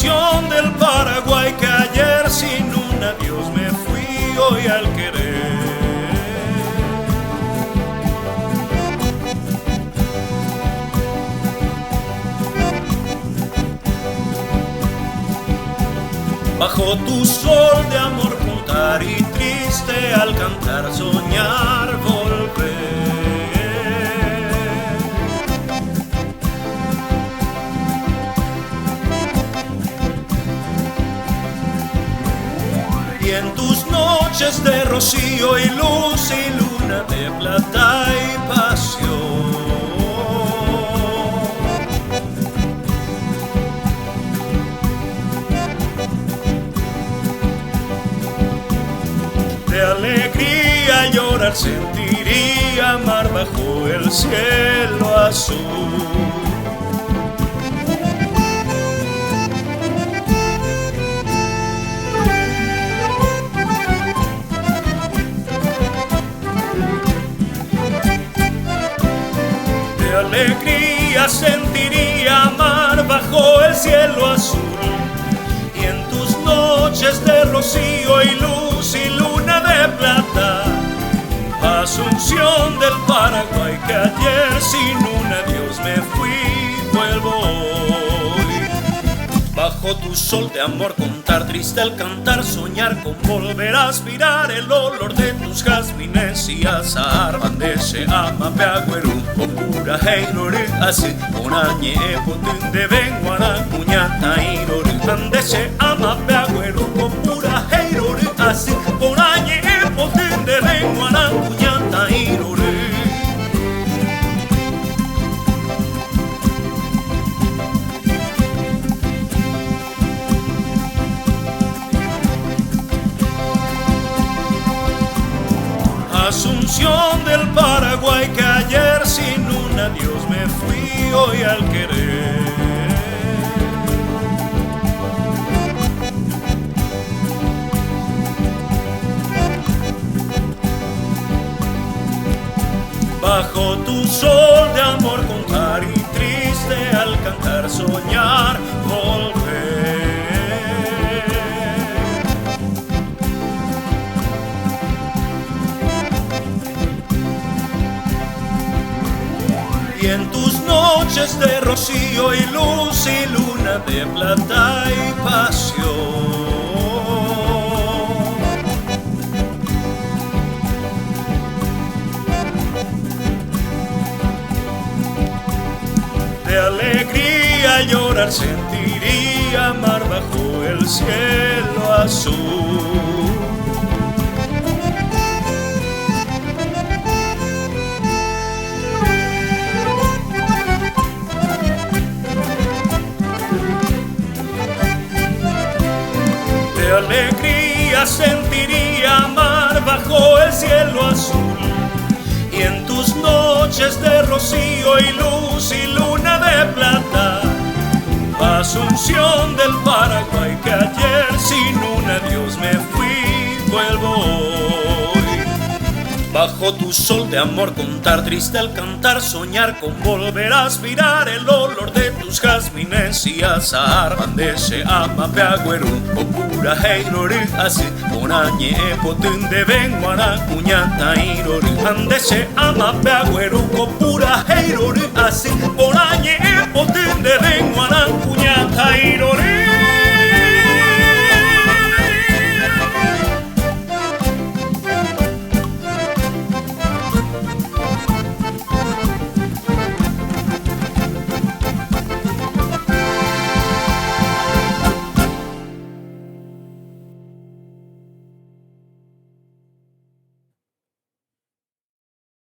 Asunción del Paraguay, que ayer sin un adiós me fui hoy al querer. Bajo tu sol de amor contar y triste al cantar soñar volver. Y en tus noches de rocío y luz y luna de plata y pasión, de alegría llorar sentiría amar bajo el cielo azul. De alegría sentiría amar bajo el cielo azul. Y en tus noches de rocío y luz y luna de plata, Asunción del Paraguay, que ayer sin un adiós me fui, vuelvo hoy. Bajo tu sol de amor contar triste al cantar soñar con volver a aspirar el olor de tus jazmines y azahar. Bande se ama peagüero o pura heirori así onañe potun de benguana cuñata irori. Bande se ama peagüero o pura heirori así onañe potun de benguana cuñata irori. Asunción del Paraguay, que ayer sin un adiós me fui hoy al querer. Bajo tu sol de amor contar y triste al cantar soñar volver. Y en tus noches de rocío y luz y luna de plata y pasión, de alegría llorar sentiría amar bajo el cielo azul. De alegría sentiría amar bajo el cielo azul. Y en tus noches de rocío y luz y luna de plata, Asunción del Paraguay, que ayer sin un adiós me fui, vuelvo hoy. Bajo tu sol de amor contar triste al cantar soñar con volver a aspirar el olor de tus jazmines y azahar. Bande se ama peagüero o pura heirori así onañe potun de benguana cuñata irori. Bande se ama peagüero o pura heirori así